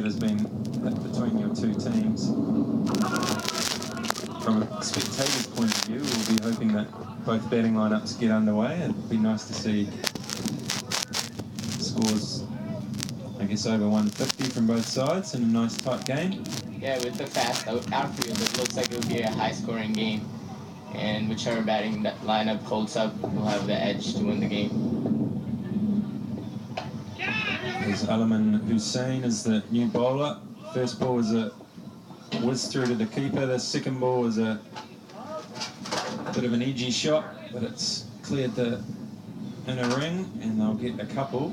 has been between your two teams. From a spectator's point of view, we'll be hoping that both batting lineups get underway. It'd be nice to see scores, I guess, over 150 from both sides in a nice tight game. Yeah, with the fast outfield, it looks like it'll be a high-scoring game. And whichever batting lineup holds up will have the edge to win the game. There's Alaman Hussein as the new bowler. First ball was a whiz through to the keeper. The second ball was a bit of an edgy shot, but it's cleared the inner ring, and they'll get a couple.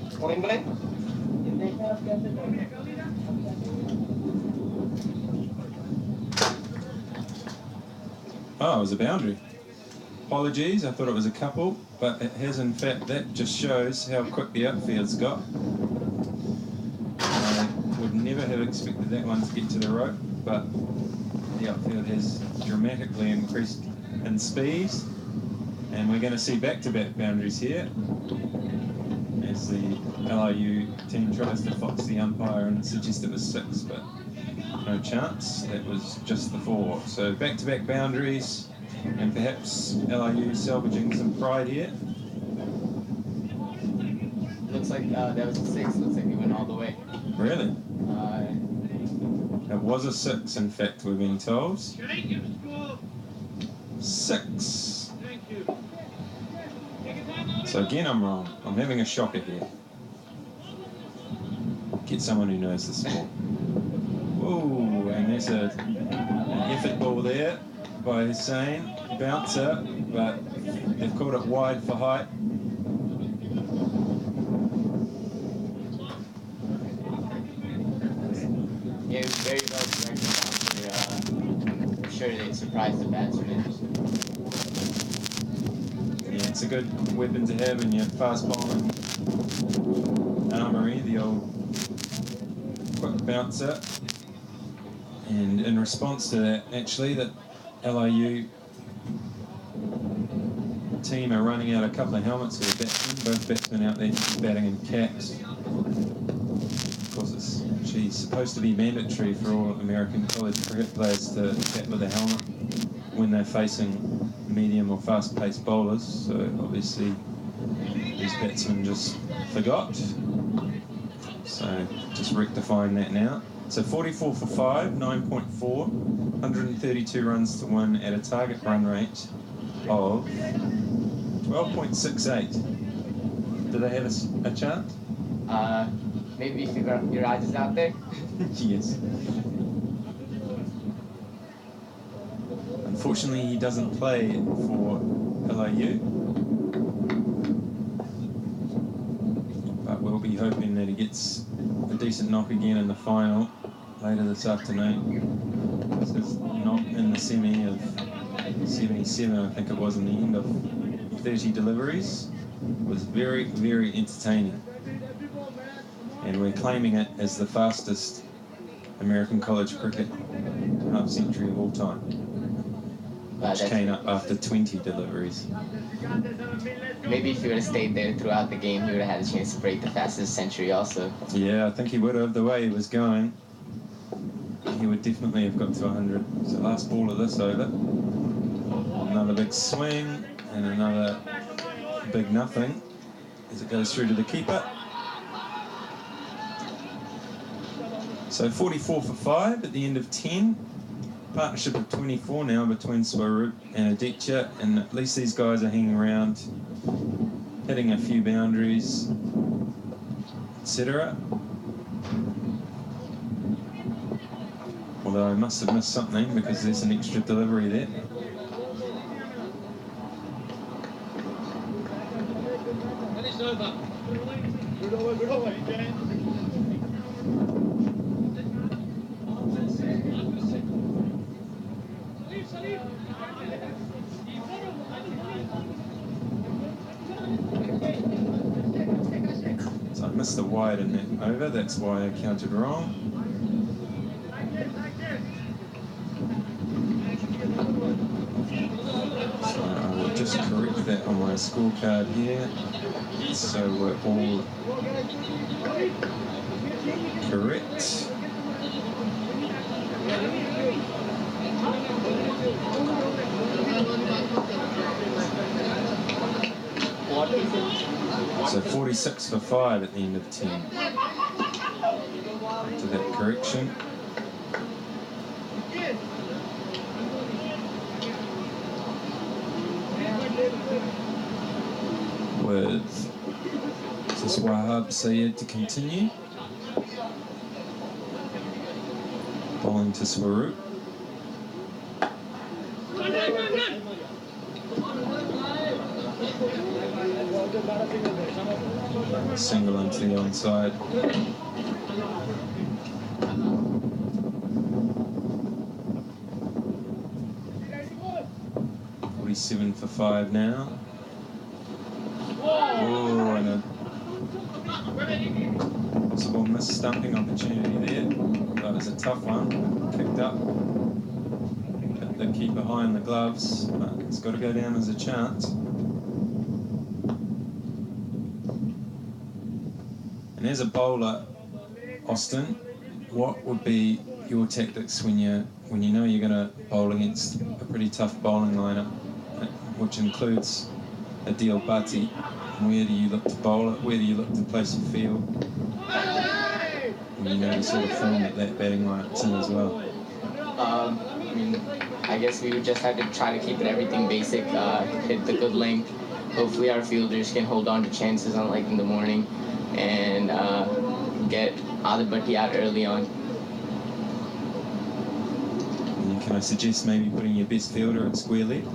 Oh, it was a boundary. Apologies, I thought it was a couple, but it has in fact. That just shows how quick the outfield's got. I would never have expected that one to get to the rope, but the outfield has dramatically increased in speed, and we're going to see back-to-back boundaries here as the LIU team tries to fox the umpire and suggest it was 6, but no chance. That was just the 4. So back-to-back boundaries, and perhaps LIU salvaging some pride here. Looks like that was a 6. Looks like he went all the way. Really? It was a 6, in fact, we're being told. 6. So again, I'm wrong. I'm having a shocker here. Get someone who knows the sport. Whoa, and there's an effort ball there by Hussein. Bouncer, but they've called it wide for height. Yeah, it was very well directed. I'm sure they surprised the batsmen. Yeah, it's a good weapon to have in your fast bowling armory, the old quick bouncer. And in response to that, actually, the LIU team are running out a couple of helmets for the batsmen. Both batsmen out there batting in caps. Of course, it's actually supposed to be mandatory for all American college cricket players to bat with a helmet when they're facing medium or fast-paced bowlers. So obviously, these batsmen just forgot. So just rectifying that now. So 44 for 5, 9.4, 132 runs to win at a target run rate of 12.68. Do they have a chart? Maybe if your eyes is out there. Yes. Unfortunately, he doesn't play for LIU. But we'll be hoping that he gets a decent knock again in the final later this afternoon. This is knock in the semi of 77, I think it was, in the end of 30 deliveries. It was very, very entertaining. And we're claiming it as the fastest American college cricket half century of all time, which came up after 20 deliveries. Maybe if he would have stayed there throughout the game, he would have had a chance to break the fastest century also. Yeah, I think he would have. The way he was going, he would definitely have got to 100. So last ball of this over. Another big swing and another big nothing as it goes through to the keeper. So 44 for 5 at the end of 10. Partnership of 24 now between Swaroop and Aditya, and at least these guys are hanging around, hitting a few boundaries, etc. Although I must have missed something because there's an extra delivery there. So I missed the wide in that over, that's why I counted wrong. So I will just correct that on my scorecard here. So we're all correct. 46 for 5 at the end of 10. To that correction. With this Wahab Sayed to continue. Bowling to Swaroop. Single into the onside. .47 for 5 now. Oh, and a possible missed stumping opportunity there. That was a tough one. Kicked up. Hit the keeper high in the gloves, but it's got to go down as a chance. And as a bowler, Austin, what would be your tactics when you know you're going to bowl against a pretty tough bowling lineup, which includes Adil Bhatti? Where do you look to bowl it? Where do you look to place your field? When you know the sort of form that batting lineup's in as well. I mean, I guess we would just have to try to keep it everything basic, hit the good length. Hopefully our fielders can hold on to chances unlike in the morning, and get Adil Bhatti out early on. And can I suggest maybe putting your best fielder at square leg?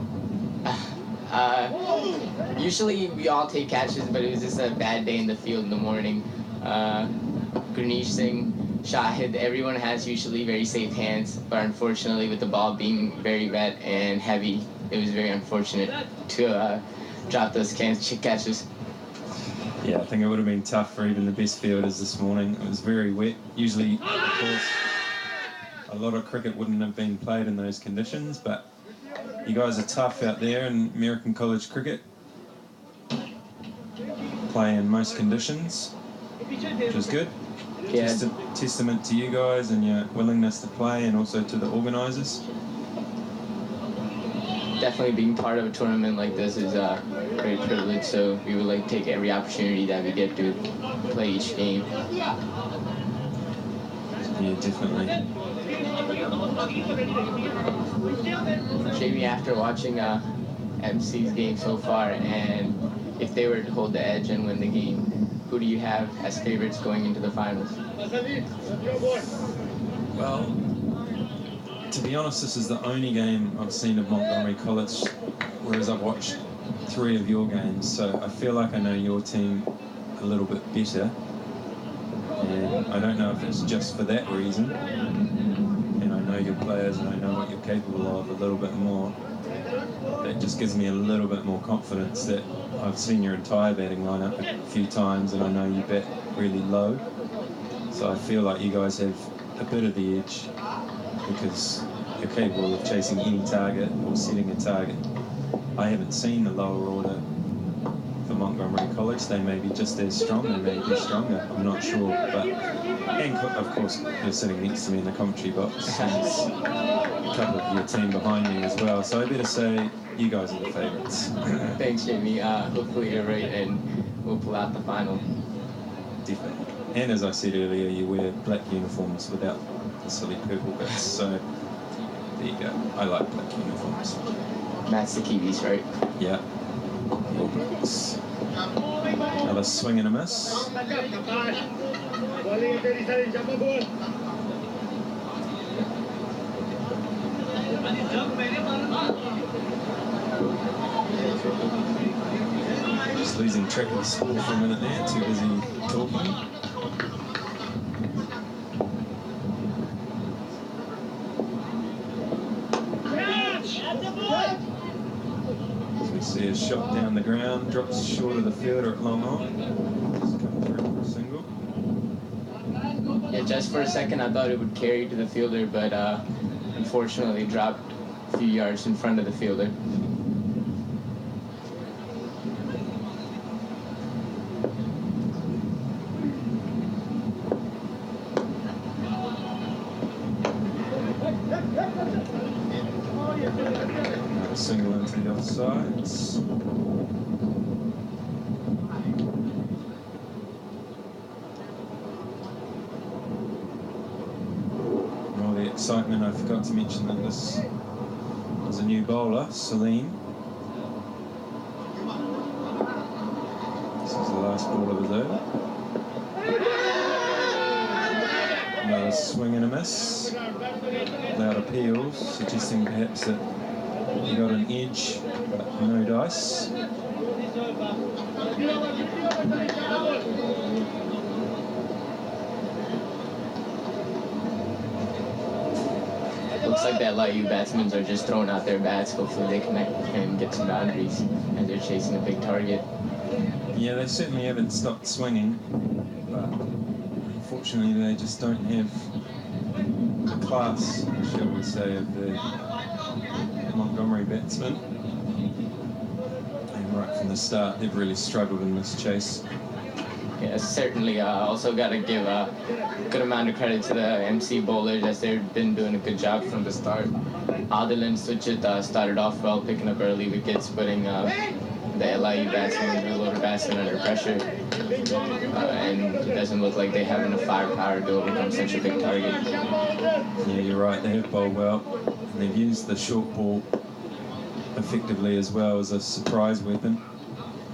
Usually we all take catches, but it was just a bad day in the field in the morning. Gurneesh Singh, Shahid, everyone has usually very safe hands, but unfortunately with the ball being very wet and heavy, it was very unfortunate to drop those catches. Yeah, I think it would have been tough for even the best fielders this morning. It was very wet. Usually, of course, a lot of cricket wouldn't have been played in those conditions, but you guys are tough out there in American college cricket. Play in most conditions, which is good. Yeah. Testament to you guys and your willingness to play, and also to the organisers. Definitely being part of a tournament like this is a great privilege, so we would like to take every opportunity that we get to play each game. Yeah, definitely. Jamie, after watching MC's game so far, and if they were to hold the edge and win the game, who do you have as favorites going into the finals? Well, to be honest, this is the only game I've seen of Montgomery College, whereas I've watched 3 of your games, so I feel like I know your team a little bit better, and I don't know if it's just for that reason, and I know your players and I know what you're capable of a little bit more. That just gives me a little bit more confidence that I've seen your entire batting lineup a few times, and I know you bat really low, so I feel like you guys have a bit of the edge, because you're capable of chasing any target or setting a target. I haven't seen the lower order for Montgomery College. They may be just as strong, they may be stronger, I'm not sure. But, and of course, you're sitting next to me in the commentary box, and there's a couple of your team behind me as well, so I better say you guys are the favourites. Thanks, Jamie. Hopefully you're right and we'll pull out the final. Definitely. And as I said earlier, you wear black uniforms without the silly purple bits, so there you go. I like black uniforms. That's the Kiwis, right? Yeah. All blacks. Another swing and a miss. Just losing track of the score for a minute there, too busy talking. As we see a shot down the ground, drops short of the fielder at long on. Just come through for a single. Yeah, just for a second I thought it would carry to the fielder, but unfortunately dropped a few yards in front of the fielder. Another single into the offsides. excitement, I forgot to mention that this is a new bowler, Salim. This is the last ball of his over. Another swing and a miss. Loud appeals, suggesting perhaps that he got an edge, but no dice. Looks like that LIU batsmen are just throwing out their bats. Hopefully they can get some boundaries as they're chasing a big target. Yeah, they certainly haven't stopped swinging, but unfortunately they just don't have the class, shall we say, of the Montgomery batsmen. And right from the start, they've really struggled in this chase. Yeah, certainly. Also got to give a good amount of credit to the MC bowlers as they've been doing a good job from the start. Adil and Suchit started off well, picking up early wickets, putting the LIU batsmen, the lower batsmen under pressure. And it doesn't look like they have enough firepower to overcome such a big target. Yeah, you're right. They have bowled well. And they've used the short ball effectively as well as a surprise weapon.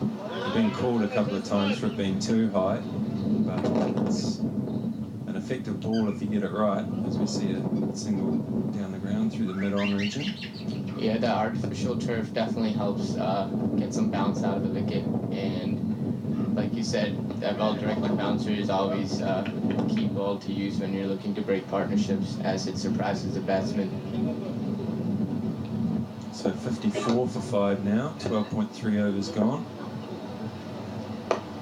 They've been called a couple of times for it being too high, but it's an effective ball if you get it right, as we see a single down the ground through the mid-on region. Yeah, the artificial turf definitely helps get some bounce out of the wicket, and like you said, that well-directed bouncer is always a key ball to use when you're looking to break partnerships, as it surprises the batsman. So 54 for 5 now, 12.3 overs gone.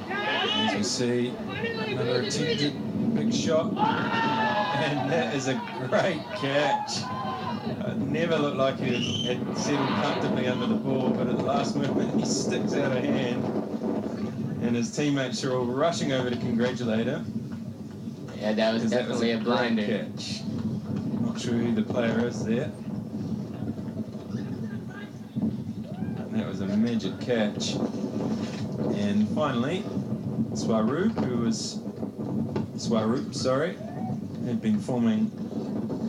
As we see, another attempted big shot, and that is a great catch. It never looked like he had settled comfortably under the ball, but at the last moment he sticks out a hand, and his teammates are all rushing over to congratulate him. Yeah, that was definitely a blinder. Catch. Not sure who the player is there. That was a magic catch. And finally, Swaroop, had been forming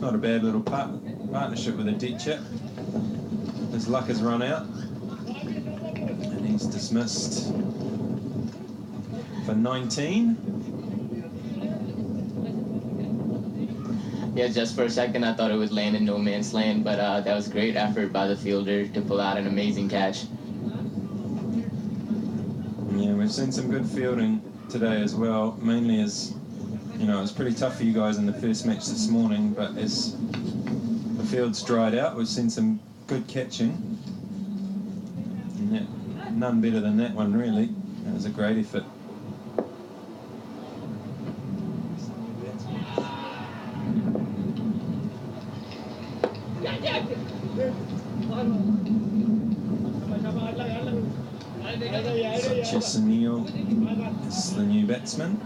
not a bad little partnership with Aditya. His luck has run out, and he's dismissed for 19. Yeah, just for a second I thought it would land in no man's land, but that was great effort by the fielder to pull out an amazing catch. Yeah, we've seen some good fielding today as well, mainly as, you know, it was pretty tough for you guys in the first match this morning, but as the field's dried out, we've seen some good catching. And none better than that one, really. It was a great effort. Sunil is the new batsman.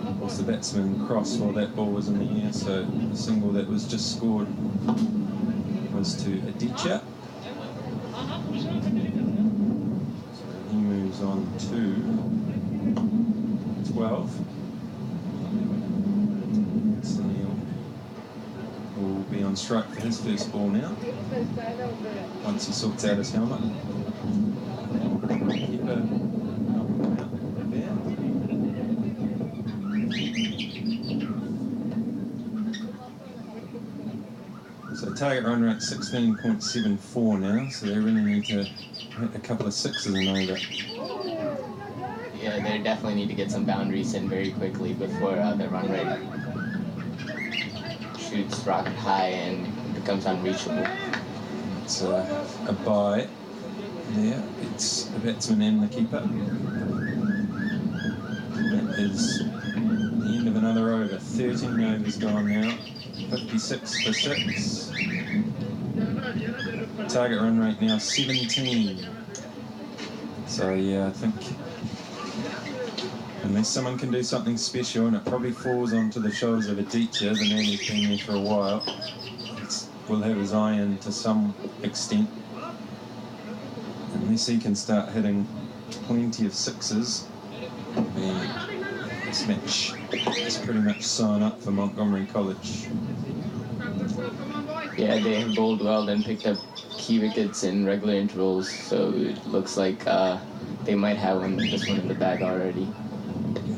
Of course, the batsman crossed while that ball was in the air, so the single that was just scored was to Aditya. So he moves on to 12. Sunil will be on strike for his first ball now, once he sorts out his helmet. So target run rate 16.74 now, so they really need to hit a couple of sixes and over. Yeah, they definitely need to get some boundaries in very quickly before the run rate shoots rocket high and becomes unreachable. It's a bye there. It's the batsman and the keeper. That is the end of another over. 13 overs gone now. 56 for 6. Target run rate now 17. So yeah, I think unless someone can do something special, and it probably falls onto the shoulders of Aditya, the man who's been there for a while, will have his eye in to some extent. Unless he can start hitting plenty of sixes, then this match is pretty much sewn up for Montgomery College. Yeah, they have bowled well, then picked up key wickets in regular intervals, so it looks like they might have this one in the bag already.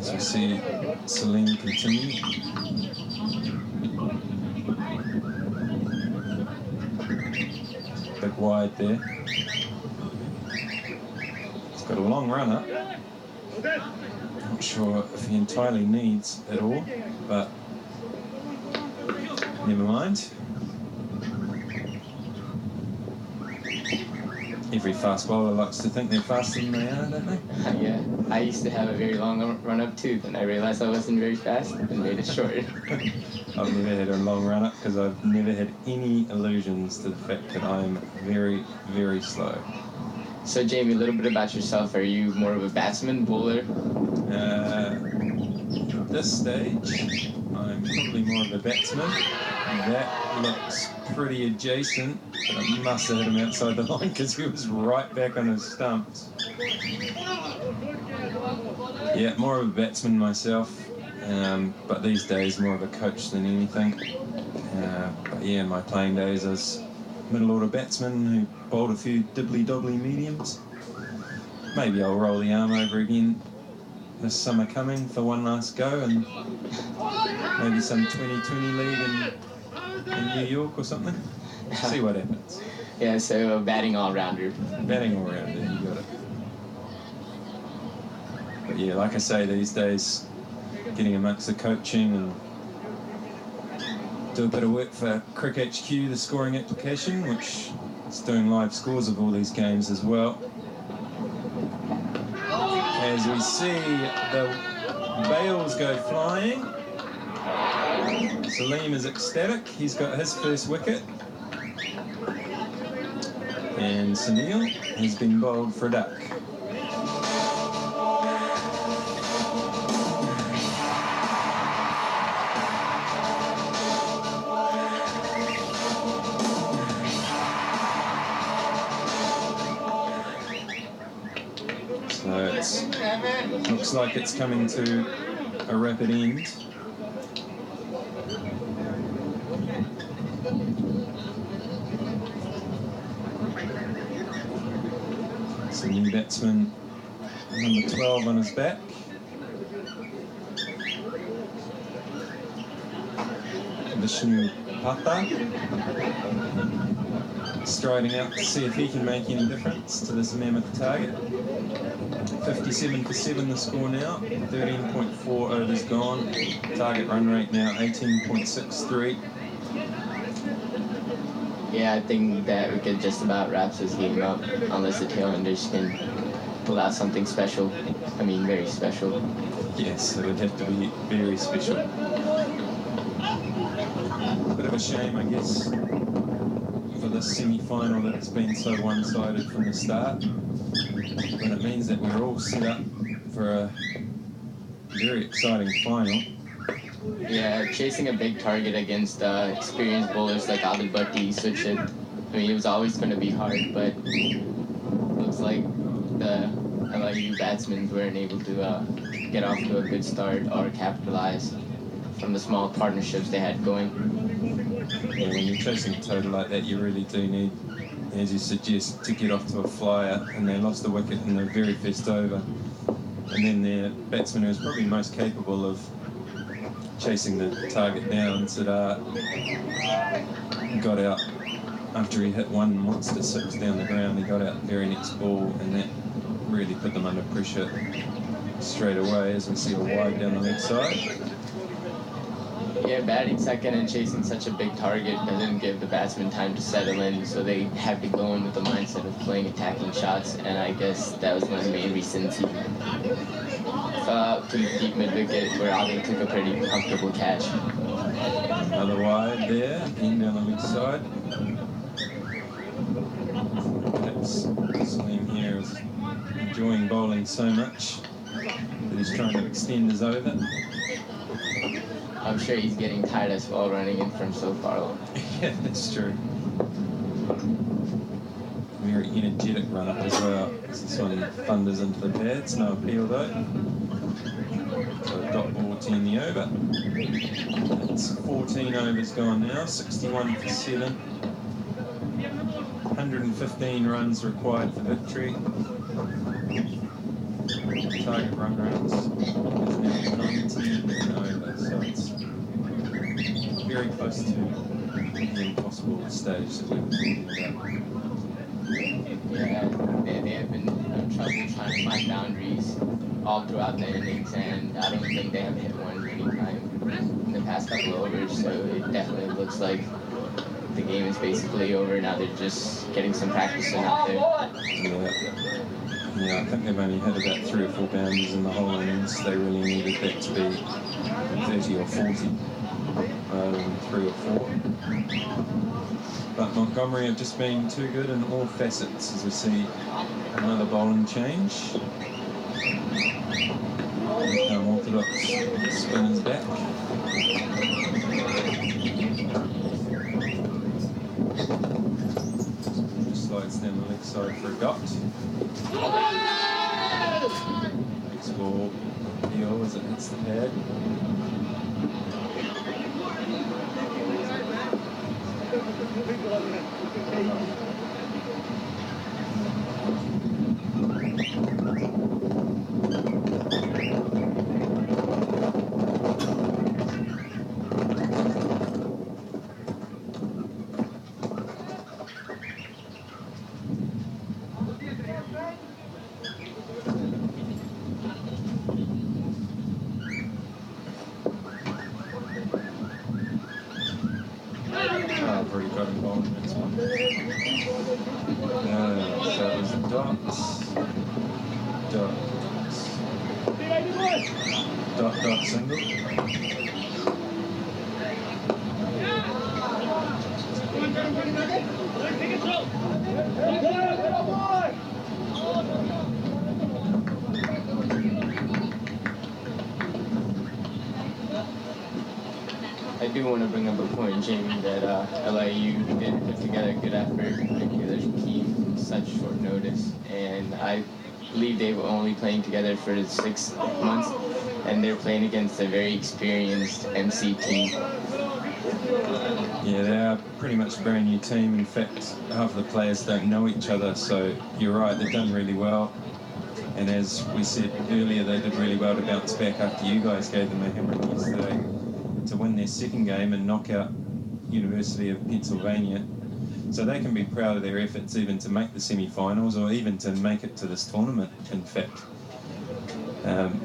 As we see Salim continue. Big wide there. He's got a long runner. Not sure if he entirely needs it all, but never mind. Every fast bowler likes to think they're faster than they are, don't they? Yeah, I used to have a very long run-up too, and I realized I wasn't very fast and made it short. I've never had a long run-up because I've never had any illusions to the fact that I'm very, very slow. So Jamie, a little bit about yourself. Are you more of a batsman, bowler? At this stage, I'm probably more of a batsman. That looks pretty adjacent, but I must have hit him outside the line because he was right back on his stumps. Yeah, more of a batsman myself, but these days more of a coach than anything. But yeah, in my playing days I was middle order batsman who bowled a few dibbly-dobbly mediums. Maybe I'll roll the arm over again this summer coming for one last go, and maybe some 2020 league in New York or something. See what happens. Yeah, so batting all-rounder. Batting all-rounder, you got it. But yeah, like I say, these days, getting amongst the coaching and do a bit of work for Crick HQ, the scoring application, which is doing live scores of all these games as well. As we see the bails go flying, Salim is ecstatic. He's got his first wicket. And Sunil has been bowled for a duck. So it looks like it's coming to a rapid end. It's a new batsman, number 12 on his back. Vishnu Pata striding out to see if he can make any difference to this mammoth target. 57 for 7 the score now, 13.4 overs gone. Target run rate now 18.63. Yeah, I think that wicket just about wraps this game up, unless the tailenders can pull out something special. I mean, very special. Yes, it would have to be very special. Bit of a shame, I guess, for this semi-final that it's been so one-sided from the start. But it means that we're all set up for a very exciting final. Yeah, chasing a big target against experienced bowlers like Adil Bhatti, Suchit, I mean, it was always going to be hard, but looks like the LIU batsmen weren't able to get off to a good start or capitalize from the small partnerships they had going. Yeah, when you're chasing a total like that, you really do need, as you suggest, to get off to a flyer, and they lost a wicket in the very first over. And then their batsman who was probably most capable of chasing the target down, Siddharth, got out after he hit one monster six down the ground. He got out the very next ball, and that really put them under pressure straight away, as we see a wide down the left side. Yeah, batting second and chasing such a big target doesn't give the batsmen time to settle in, so they have to go in with the mindset of playing attacking shots, and I guess that was one of the main reasons he fell out to the deep mid-wicket, where Adil took a pretty comfortable catch. Another wide there, in down the left side. Perhaps Salim here is enjoying bowling so much that he's trying to extend his over. I'm sure he's getting tired as well running in from so far along. Yeah, that's true. Very energetic run-up as well. This one thunders into the pads, no appeal though. So a dot penalty in the over. It's 14 overs gone now, 61 for 7. 115 runs required for victory. Target run rates is now 19 over, so it's very close to the impossible stage that we were talking about. Yeah, they have been in trouble trying to find boundaries all throughout the innings, and I don't think they have hit one anytime in the past couple of overs, so it definitely looks like the game is basically over. Now they're just getting some practice in out there. Yeah, I think they've only had about 3 or 4 boundaries in the whole innings. They really needed that to be 30 or 40 rather than 3 or 4. But Montgomery have just been too good in all facets, as we see another bowling change. Orthodox spinners back. Just slides down the leg side for a dot. Next ball, heel as it hits the pad. I've already got involved in this one. So it was dots, dot, single. I do want to bring up a point, Jamie, that LIU did put together a good effort making their team in such short notice, and I believe they were only playing together for 6 months, and they're playing against a very experienced MC team. Yeah, they are pretty much a brand new team. In fact, half of the players don't know each other, so you're right, they've done really well. And as we said earlier, they did really well to bounce back after you guys gave them a hammering yesterday to win their second game and knock out University of Pennsylvania. So they can be proud of their efforts even to make the semi-finals or even to make it to this tournament, in fact.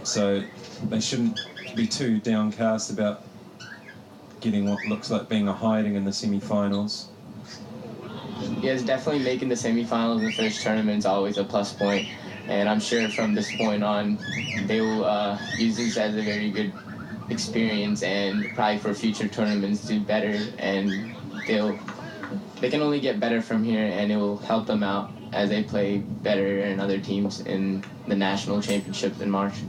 So they shouldn't be too downcast about getting what looks like being a hiding in the semi-finals. Yes, definitely making the semi-finals in the first tournament is always a plus point, and I'm sure from this point on they will use this as a very good experience and probably for future tournaments do better, and they can only get better from here, and it will help them out as they play better and other teams in the national championship in March.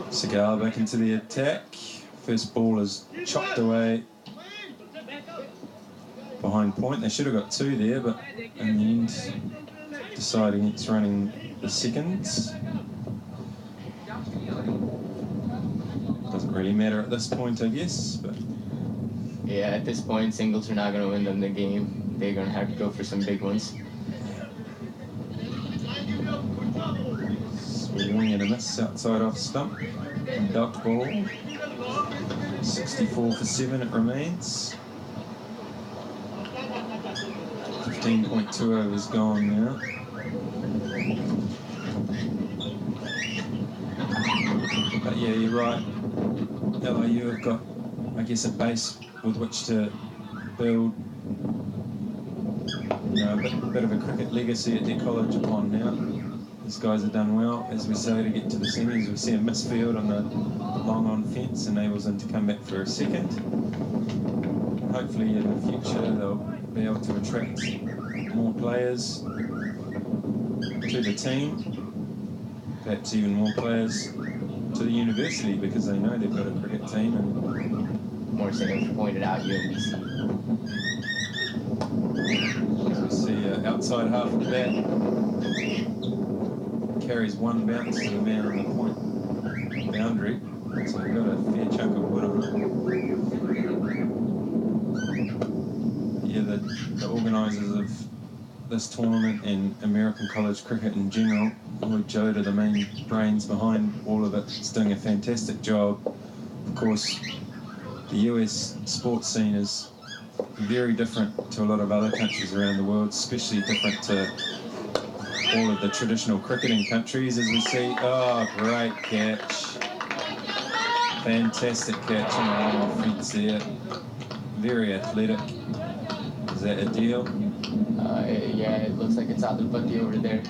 Segal back into the attack. First ball is chopped away behind point. They should have got 2 there, but in the end deciding it's running the seconds. Doesn't really matter at this point, I guess. But yeah, at this point, singles are not going to win them the game. They're going to have to go for some big ones. Swing and a miss outside off stump. Duck ball. 64 for 7 it remains. 15.2 overs gone now. But yeah, you're right. LIU have got, I guess, a base with which to build, you know, a bit of a cricket legacy at their college upon now. These guys have done well, as we say, to get to the semis. We see a misfield on the long-on fence, enables them to come back for a second. Hopefully in the future they'll be able to attract more players to the team, perhaps even more players to the university, because they know they've got a cricket team. And more singles pointed out, UMBC. as we see the outside half of the bat. Carries one bounce to the man on the point boundary. So we've got a fair chunk of wood on it. Yeah, the organisers of this tournament and American college cricket in general, LIU-Brooklyn, the main brains behind all of it, is doing a fantastic job. Of course, the US sports scene is very different to a lot of other countries around the world, especially different to all of the traditional cricketing countries, as we see. Oh, great catch. Fantastic catch on the long fence there. Very athletic. Is that a deal? Yeah, it looks like it's Adil Patti over there.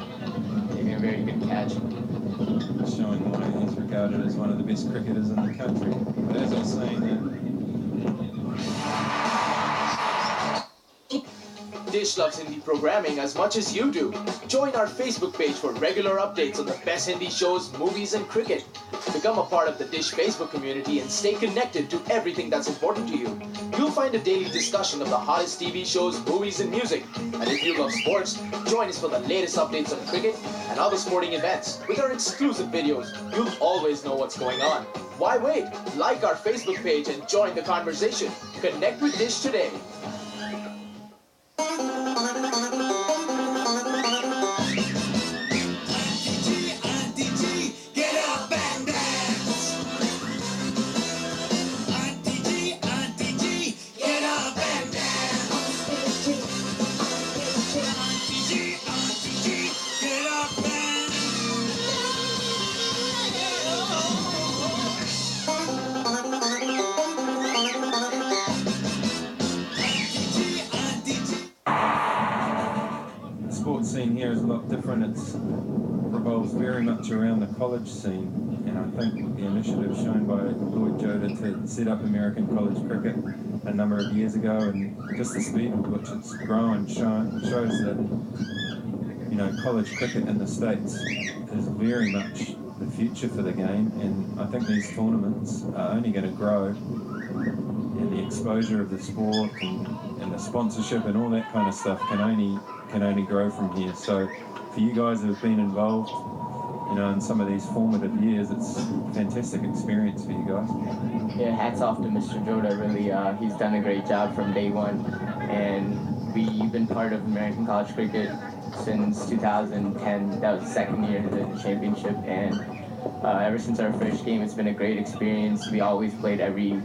Taking a very good catch. Showing why he's regarded as one of the best cricketers in the country. But as I was saying, Dish loves Hindi programming as much as you do. Join our Facebook page for regular updates on the best Hindi shows, movies, and cricket. Become a part of the Dish Facebook community and stay connected to everything that's important to you. You'll find a daily discussion of the hottest TV shows, movies, and music. And if you love sports, join us for the latest updates on cricket and other sporting events. With our exclusive videos, you'll always know what's going on. Why wait? Like our Facebook page and join the conversation. Connect with Dish today. Scene here is a lot different. It revolves very much around the college scene, and I think the initiative shown by LIU-Brooklyn to set up American college cricket a number of years ago, and just the speed with which it's grown shows that, you know, college cricket in the States is very much the future for the game, and I think these tournaments are only going to grow, and the exposure of the sport and the sponsorship and all that kind of stuff can only grow from here. So for you guys who have been involved, you know, in some of these formative years, it's a fantastic experience for you guys. Yeah, hats off to Mr. Joda, really. He's done a great job from day one. And we've been part of American college cricket since 2010. That was the second year of the championship. And ever since our first game, it's been a great experience. We always played every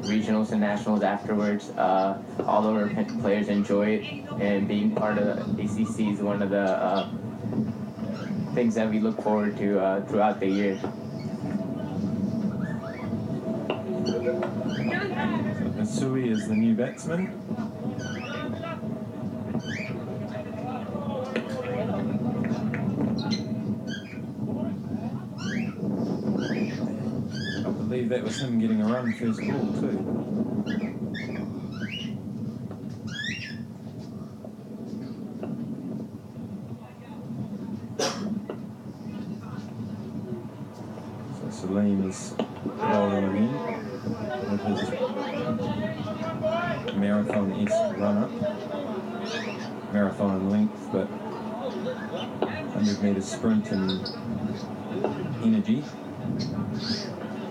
regionals and nationals afterwards. All of our players enjoy it, and being part of the ACC is one of the things that we look forward to throughout the year. Sui is the new batsman. I believe that was him getting a run first ball too. So Salim is bowling again with his marathon-esque run-up. Marathon in length, but 100-meter sprint and energy.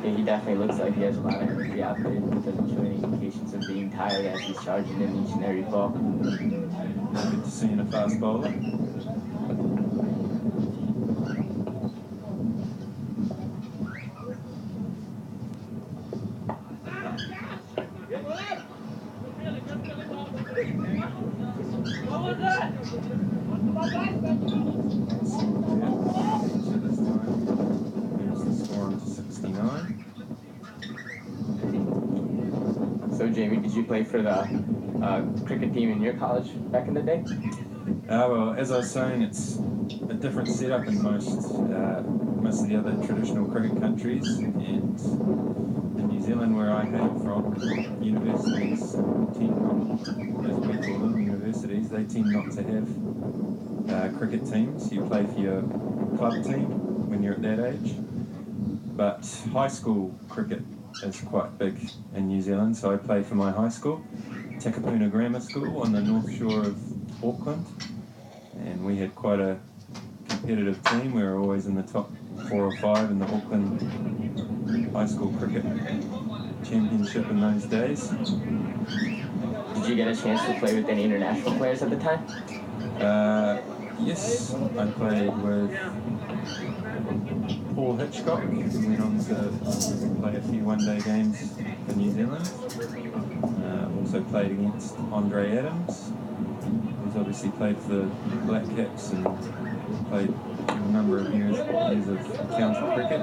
Yeah, he definitely looks like he has a lot of energy out there. He doesn't show any indications of being tired as he's charging in each and every ball. Good to see in a fast bowler. So Jamie, did you play for the cricket team in your college back in the day? Well, as I was saying, it's a different setup in most of the other traditional cricket countries, and in New Zealand, where I came from, universities tend not, as we call them, universities, they tend not to have cricket teams. You play for your club team when you're at that age, but high school cricket is quite big in New Zealand, so I play for my high school, Takapuna Grammar School on the north shore of Auckland, we had quite a competitive team. We were always in the top 4 or 5 in the Auckland high school cricket championship in those days. Did you get a chance to play with any international players at the time? Yes, I played with Paul Hitchcock. We went on to play a few one-day games for New Zealand. Also played against Andre Adams, who's obviously played for the Black Caps and played a number of years of county cricket.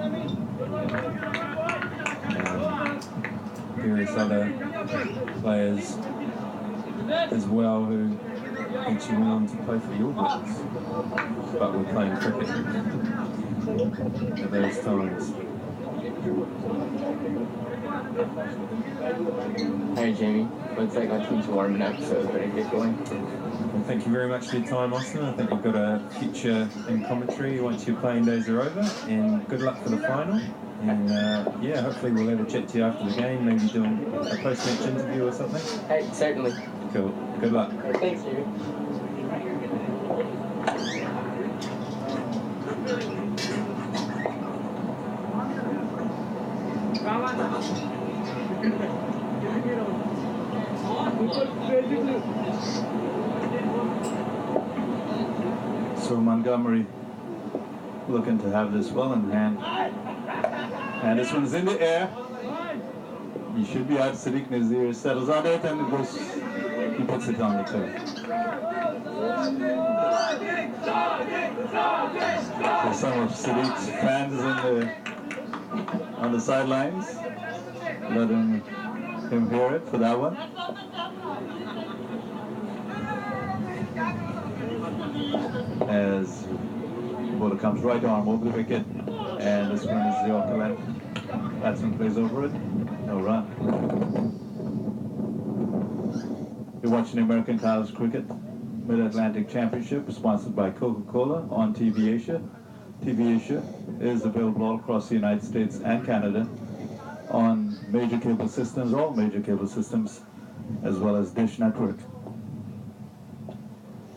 Various other players as well who actually went on to play for the All Blacks, but were playing cricket at those times. Hi Jamie, looks like my team's warming up, so better get going. Well, thank you very much for your time, Austin. I think you've got a future in commentary once your playing days are over, and good luck for the final. And yeah, hopefully we'll have a chat to you after the game, maybe doing a post-match interview or something. Hey, certainly. Cool. Good luck. Thanks, Jamie. So Montgomery looking to have this well in hand. And this one's in the air. He should be out. Sadiq Nazir settles on it and it goes, he puts it on the turf. So some of Sadiq's fans on the sidelines, letting him hear it for that one. As the bowler comes right arm over the wicket, and this one is the Yorker left. Batsman plays over it, no run. You're watching American College Cricket Mid-Atlantic Championship, sponsored by Coca-Cola on TV Asia. TV Asia is available all across the United States and Canada on major cable systems, all major cable systems, as well as Dish Network.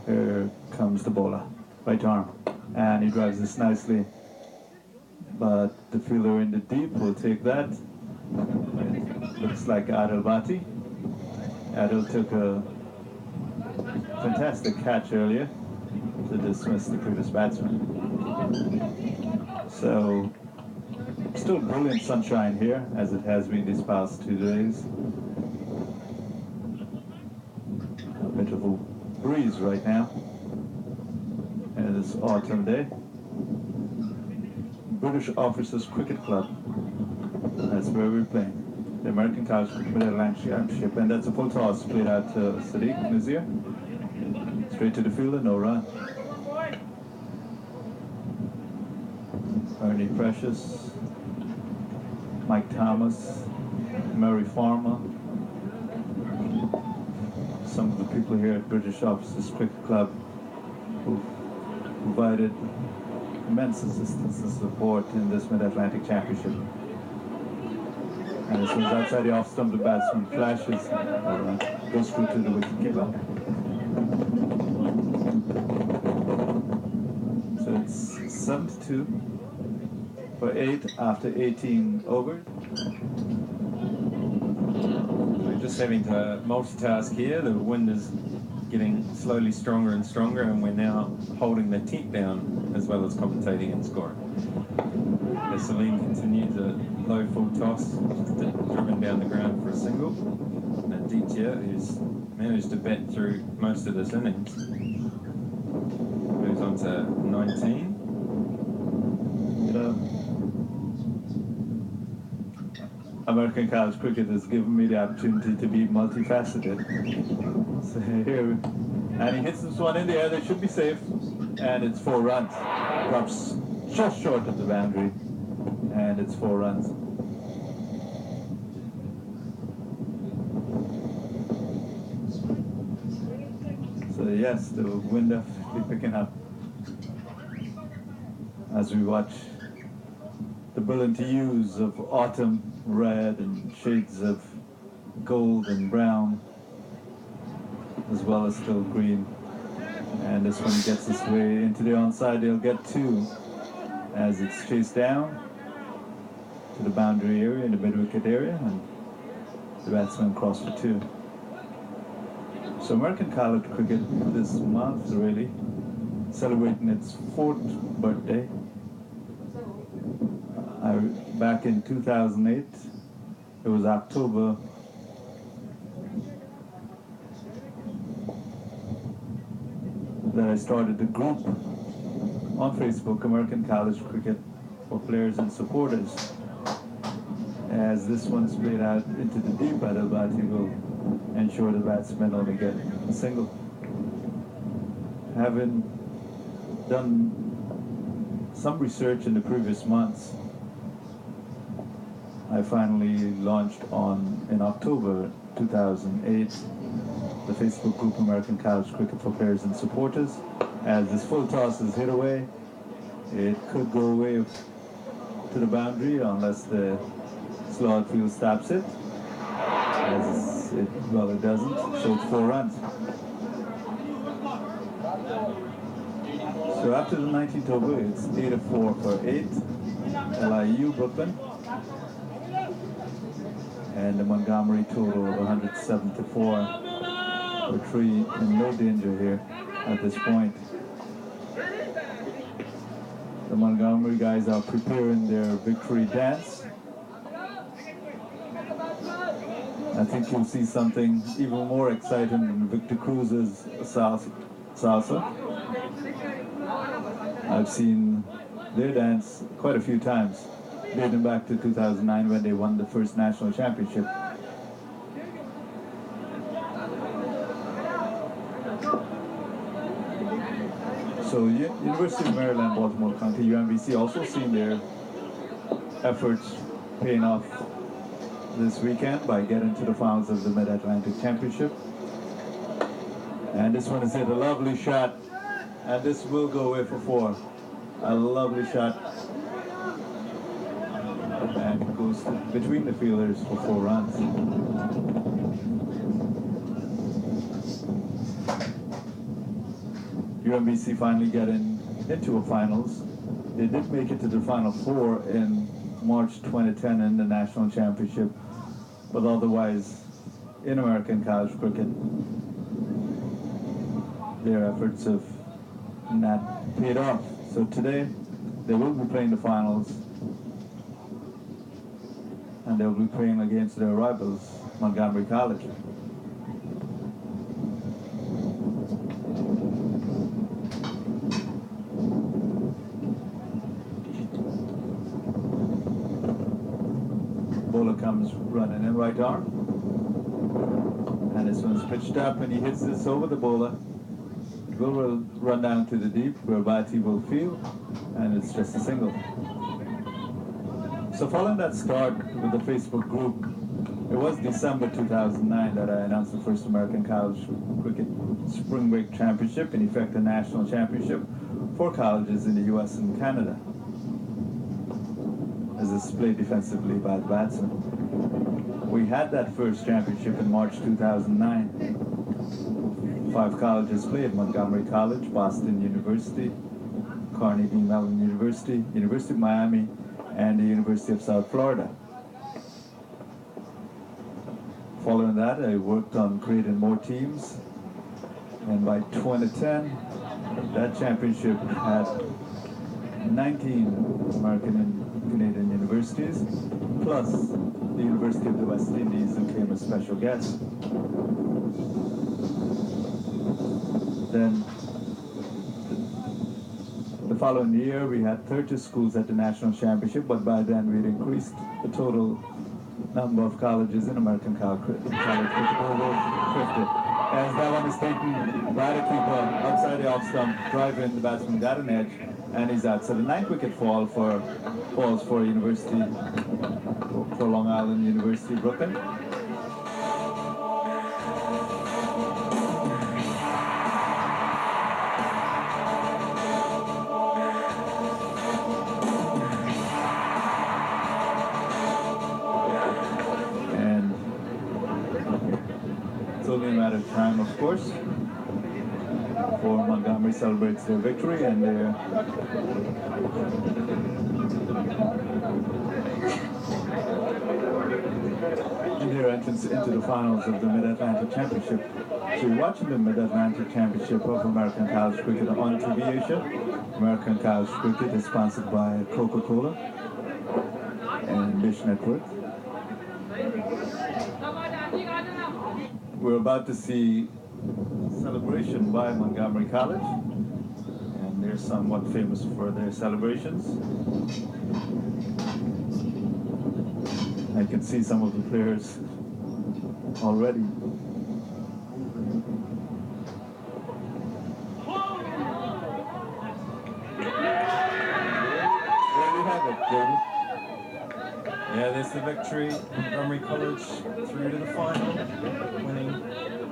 Here comes the bowler, right arm, and he drives this nicely, but the fielder in the deep will take that. It looks like Adil Bhatti. Adil took a fantastic catch earlier to dismiss the previous batsman. So, still brilliant sunshine here, as it has been these past 2 days. A bit of a breeze right now, and this autumn day. British Officers Cricket Club, that's where we're playing. The American College Mid-Atlantic Championship, and that's a full toss played out to Sadiq Nazir. Straight to the fielder, no run. Ernie Precious, Mike Thomas, Mary Farmer, some of the people here at British Officers Cricket Club who provided immense assistance and support in this Mid-Atlantic Championship. And this one's outside the off stump, the batsman flashes, goes through to the wicketkeeper. So it's 7-2 for 8 after 18 overs. We're just having to multitask here. The wind is getting slowly stronger and stronger, and we're now holding the tent down as well as commentating and scoring. As Salim continues a low full toss, driven down the ground for a single. And Aditya, who's managed to bat through most of this innings, moves on to 19. American College Cricket has given me the opportunity to be multifaceted. So here, and he hits this one in the air, they should be safe, and it's 4 runs. Drops just short of the boundary, and it's 4 runs. So yes, the wind definitely picking up as we watch the brilliant hues of autumn red and shades of gold and brown, as well as still green. And this one gets its way into the onside. They'll get two as it's chased down to the boundary area, in the mid-wicket area, and the batsman crossed for two. So American college cricket this month really celebrating its 4th birthday. Back in 2008, it was October, that I started the group on Facebook, American College Cricket for Players and Supporters. As this one is played out into the deep, Adalbati will ensure the batsmen only get a single. Having done some research in the previous months, I finally launched in October 2008 the Facebook group American College Cricket for Players and Supporters. As this full toss is hit away, it could go away to the boundary unless the slow outfield stops it. Well, it doesn't, so it's 4 runs. So after the 19th over, it's 8-4 for 8, LIU-Brooklyn. And the Montgomery total of 107-4. For 3 in no danger here at this point. The Montgomery guys are preparing their victory dance. I think you'll see something even more exciting than Victor Cruz's salsa. I've seen their dance quite a few times, dating back to 2009 when they won the first national championship. So University of Maryland, Baltimore County, UMBC also seen their efforts paying off this weekend by getting to the finals of the Mid-Atlantic Championship. And this one is hit a lovely shot, and this will go away for 4. A lovely shot. And it goes between the fielders for 4 runs. UMBC finally getting into a finals. They did make it to the Final 4 in March 2010 in the National Championship, but otherwise, in American college cricket, their efforts have not paid off. So today, they will be playing the finals, and they'll be playing against their rivals, Montgomery College. Bowler comes running in right arm, and this one's pitched up, and he hits this over the bowler. It will run down to the deep where Bati will field, and it's just a single. So following that start with the Facebook group, it was December 2009 that I announced the first American College Cricket Spring Break Championship, in effect a national championship for colleges in the US and Canada, as it's played defensively by the batsmen. We had that first championship in March 2009. 5 colleges played: Montgomery College, Boston University, Carnegie Mellon University, University of Miami, and the University of South Florida. Following that, I worked on creating more teams, and by 2010, that championship had 19 American and Canadian universities, plus the University of the West Indies, who came as special guests. Then the following year, we had 30 schools at the national championship, but by then we'd increased the total number of colleges in American college cricket over 50. As that one is taken by the keeper outside the off stump, driving, the batsman got an edge, and he's out. So the 9th wicket falls for University, for Long Island University, Brooklyn. It's only a matter of time, of course, before Montgomery celebrates their victory and their entrance into the finals of the Mid-Atlantic Championship. So you're watching the Mid-Atlantic Championship of American College Cricket on TV Asia. American College Cricket is sponsored by Coca-Cola and Dish Network. We're about to see a celebration by Montgomery College, and they're somewhat famous for their celebrations. I can see some of the players already. There we have it, David. Yeah, there's the victory. Montgomery College through to the final, winning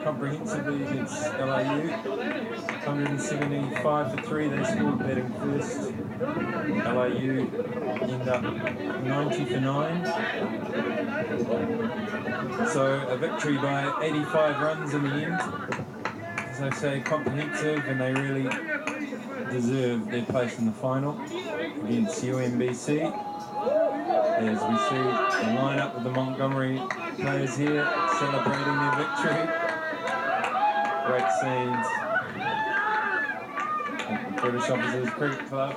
comprehensively against LIU. 175 for 3, they scored batting first. LIU end up 90 for 9. So a victory by 85 runs in the end. As I say, comprehensive, and they really deserve their place in the final against UMBC. As we see the lineup of the Montgomery players here celebrating their victory. Great scenes at the British Officers Cricket Club.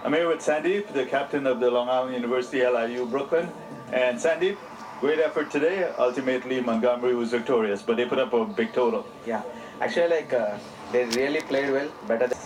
I'm here with Sandeep, the captain of the Long Island University LIU-Brooklyn. And Sandeep, great effort today. Ultimately, Montgomery was victorious, but they put up a big total. Yeah, actually, they really played well, better than